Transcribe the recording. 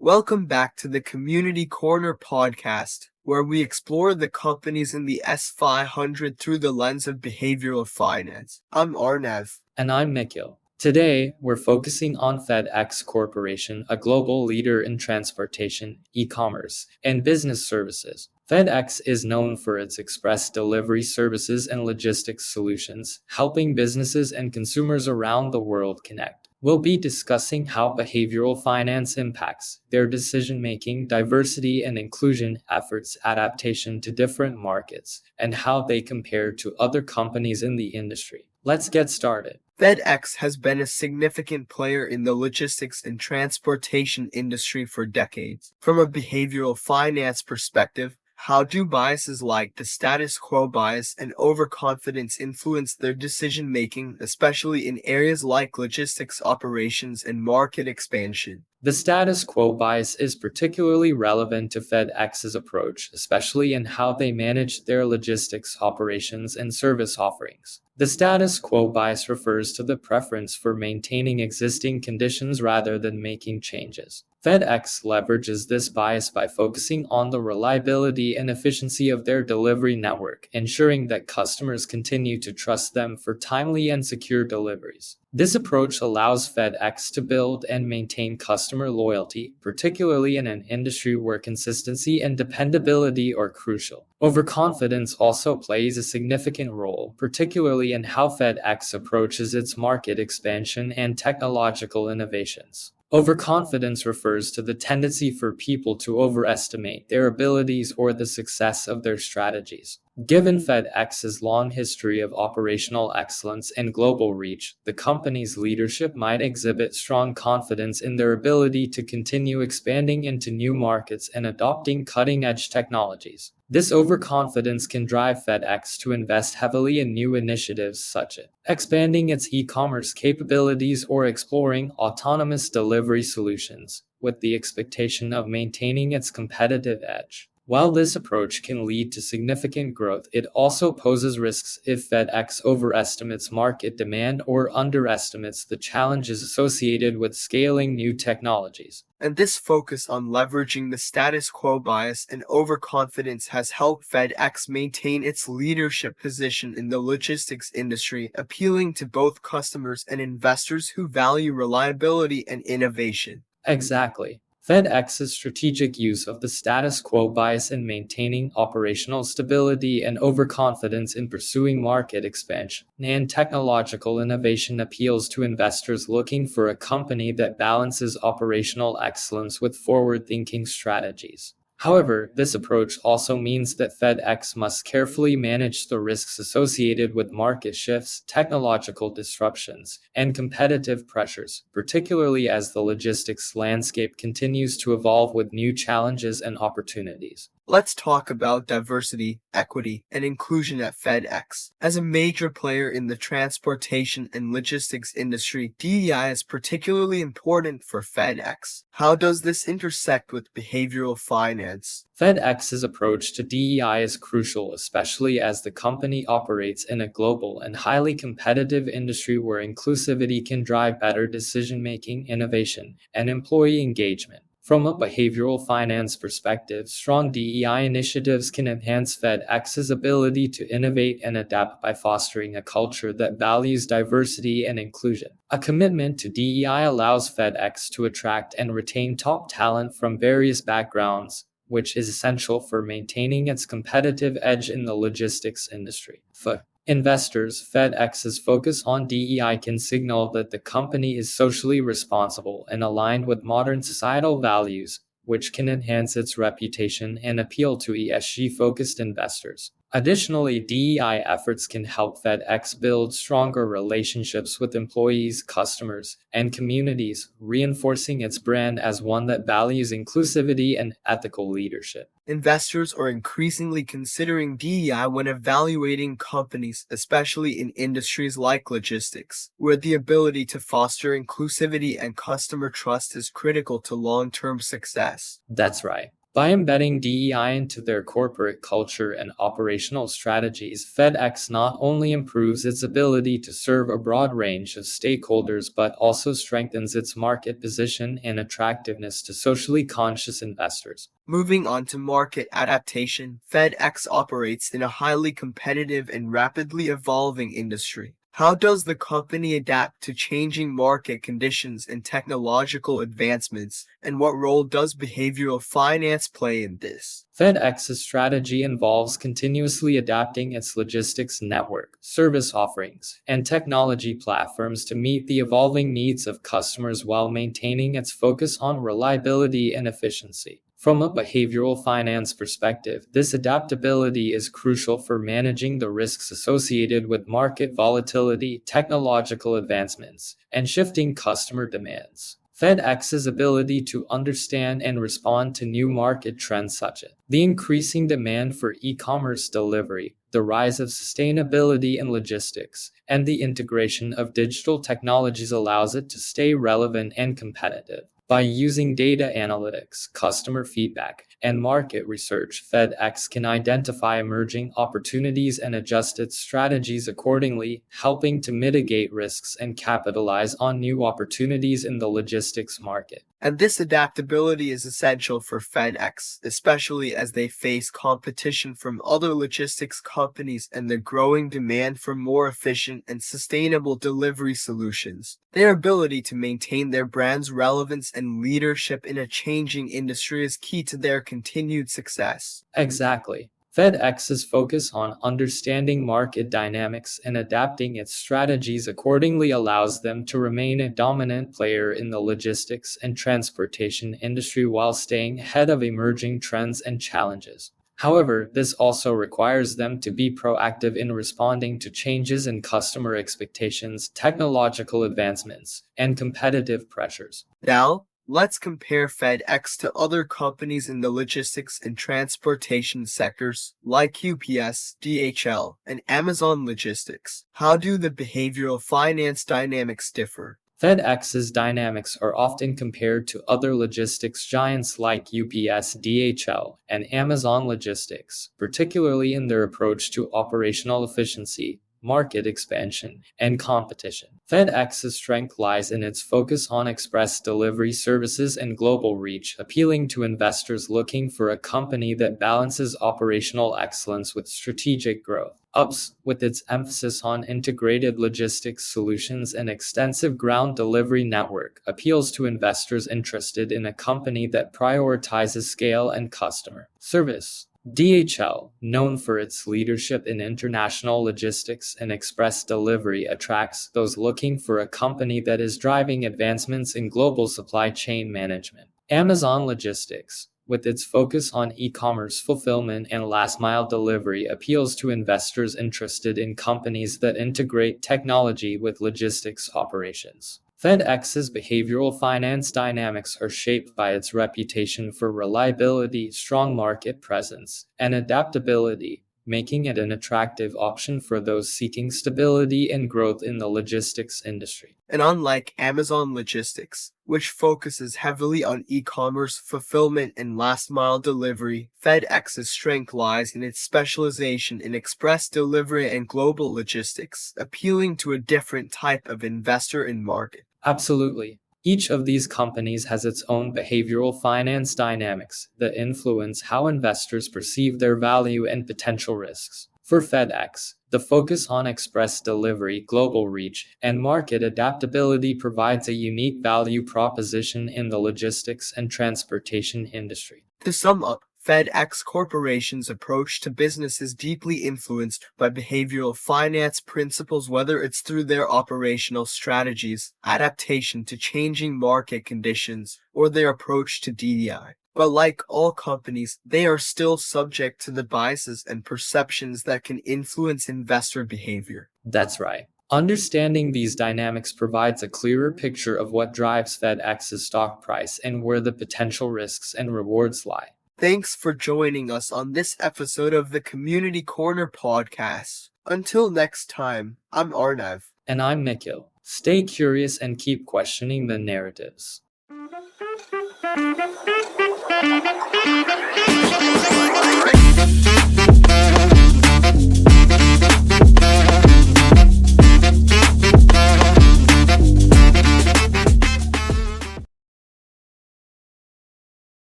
Welcome back to the Community Corner podcast, where we explore the companies in the S500 through the lens of behavioral finance. I'm Arnav. And I'm Nikhil. Today, we're focusing on FedEx Corporation, a global leader in transportation, e-commerce, and business services. FedEx is known for its express delivery services and logistics solutions, helping businesses and consumers around the world connect. We'll be discussing how behavioral finance impacts their decision-making, diversity and inclusion efforts, adaptation to different markets, and how they compare to other companies in the industry. Let's get started. FedEx has been a significant player in the logistics and transportation industry for decades. From a behavioral finance perspective, how do biases like the status quo bias and overconfidence influence their decision-making, especially in areas like logistics operations and market expansion? The status quo bias is particularly relevant to FedEx's approach, especially in how they manage their logistics operations and service offerings. The status quo bias refers to the preference for maintaining existing conditions rather than making changes. FedEx leverages this bias by focusing on the reliability and efficiency of their delivery network, ensuring that customers continue to trust them for timely and secure deliveries. This approach allows FedEx to build and maintain customer loyalty, particularly in an industry where consistency and dependability are crucial. Overconfidence also plays a significant role, particularly in how FedEx approaches its market expansion and technological innovations. Overconfidence refers to the tendency for people to overestimate their abilities or the success of their strategies. Given FedEx's long history of operational excellence and global reach, the company's leadership might exhibit strong confidence in their ability to continue expanding into new markets and adopting cutting-edge technologies. This overconfidence can drive FedEx to invest heavily in new initiatives such as expanding its e-commerce capabilities or exploring autonomous delivery solutions, with the expectation of maintaining its competitive edge. While this approach can lead to significant growth, it also poses risks if FedEx overestimates market demand or underestimates the challenges associated with scaling new technologies. And this focus on leveraging the status quo bias and overconfidence has helped FedEx maintain its leadership position in the logistics industry, appealing to both customers and investors who value reliability and innovation. Exactly. FedEx's strategic use of the status quo bias in maintaining operational stability and overconfidence in pursuing market expansion and technological innovation appeals to investors looking for a company that balances operational excellence with forward-thinking strategies. However, this approach also means that FedEx must carefully manage the risks associated with market shifts, technological disruptions, and competitive pressures, particularly as the logistics landscape continues to evolve with new challenges and opportunities. Let's talk about diversity, equity, and inclusion at FedEx. As a major player in the transportation and logistics industry, DEI is particularly important for FedEx. How does this intersect with behavioral finance? FedEx's approach to DEI is crucial, especially as the company operates in a global and highly competitive industry where inclusivity can drive better decision-making, innovation, and employee engagement. From a behavioral finance perspective, strong DEI initiatives can enhance FedEx's ability to innovate and adapt by fostering a culture that values diversity and inclusion. A commitment to DEI allows FedEx to attract and retain top talent from various backgrounds, which is essential for maintaining its competitive edge in the logistics industry. For investors, FedEx's focus on DEI can signal that the company is socially responsible and aligned with modern societal values, which can enhance its reputation and appeal to ESG-focused investors. Additionally, DEI efforts can help FedEx build stronger relationships with employees, customers, and communities, reinforcing its brand as one that values inclusivity and ethical leadership. Investors are increasingly considering DEI when evaluating companies, especially in industries like logistics, where the ability to foster inclusivity and customer trust is critical to long-term success. That's right. By embedding DEI into their corporate culture and operational strategies, FedEx not only improves its ability to serve a broad range of stakeholders but also strengthens its market position and attractiveness to socially conscious investors. Moving on to market adaptation, FedEx operates in a highly competitive and rapidly evolving industry. How does the company adapt to changing market conditions and technological advancements, and what role does behavioral finance play in this? FedEx's strategy involves continuously adapting its logistics network, service offerings, and technology platforms to meet the evolving needs of customers while maintaining its focus on reliability and efficiency. From a behavioral finance perspective, this adaptability is crucial for managing the risks associated with market volatility, technological advancements, and shifting customer demands. FedEx's ability to understand and respond to new market trends such as the increasing demand for e-commerce delivery, the rise of sustainability in logistics, and the integration of digital technologies allows it to stay relevant and competitive. By using data analytics, customer feedback, and market research, FedEx can identify emerging opportunities and adjust its strategies accordingly, helping to mitigate risks and capitalize on new opportunities in the logistics market. And this adaptability is essential for FedEx, especially as they face competition from other logistics companies and the growing demand for more efficient and sustainable delivery solutions. Their ability to maintain their brand's relevance and leadership in a changing industry is key to their continued success. Exactly. FedEx's focus on understanding market dynamics and adapting its strategies accordingly allows them to remain a dominant player in the logistics and transportation industry while staying ahead of emerging trends and challenges. However, this also requires them to be proactive in responding to changes in customer expectations, technological advancements, and competitive pressures. Now, let's compare FedEx to other companies in the logistics and transportation sectors like UPS, DHL, and Amazon Logistics. How do the behavioral finance dynamics differ? FedEx's dynamics are often compared to other logistics giants like UPS, DHL, and Amazon Logistics, particularly in their approach to operational efficiency, market expansion, and competition. FedEx's strength lies in its focus on express delivery services and global reach, appealing to investors looking for a company that balances operational excellence with strategic growth. UPS, with its emphasis on integrated logistics solutions and extensive ground delivery network, appeals to investors interested in a company that prioritizes scale and customer service. DHL, known for its leadership in international logistics and express delivery, attracts those looking for a company that is driving advancements in global supply chain management. Amazon Logistics, with its focus on e-commerce fulfillment and last-mile delivery, appeals to investors interested in companies that integrate technology with logistics operations. FedEx's behavioral finance dynamics are shaped by its reputation for reliability, strong market presence, and adaptability, making it an attractive option for those seeking stability and growth in the logistics industry. And unlike Amazon Logistics, which focuses heavily on e-commerce fulfillment and last-mile delivery, FedEx's strength lies in its specialization in express delivery and global logistics, appealing to a different type of investor and market. Absolutely. Each of these companies has its own behavioral finance dynamics that influence how investors perceive their value and potential risks. For FedEx, the focus on express delivery, global reach, and market adaptability provides a unique value proposition in the logistics and transportation industry. To sum up, FedEx Corporation's approach to business is deeply influenced by behavioral finance principles, whether it's through their operational strategies, adaptation to changing market conditions, or their approach to DEI. But like all companies, they are still subject to the biases and perceptions that can influence investor behavior. That's right. Understanding these dynamics provides a clearer picture of what drives FedEx's stock price and where the potential risks and rewards lie. Thanks for joining us on this episode of the Community Corner podcast. Until next time, I'm Arnav. And I'm Nikhil. Stay curious and keep questioning the narratives.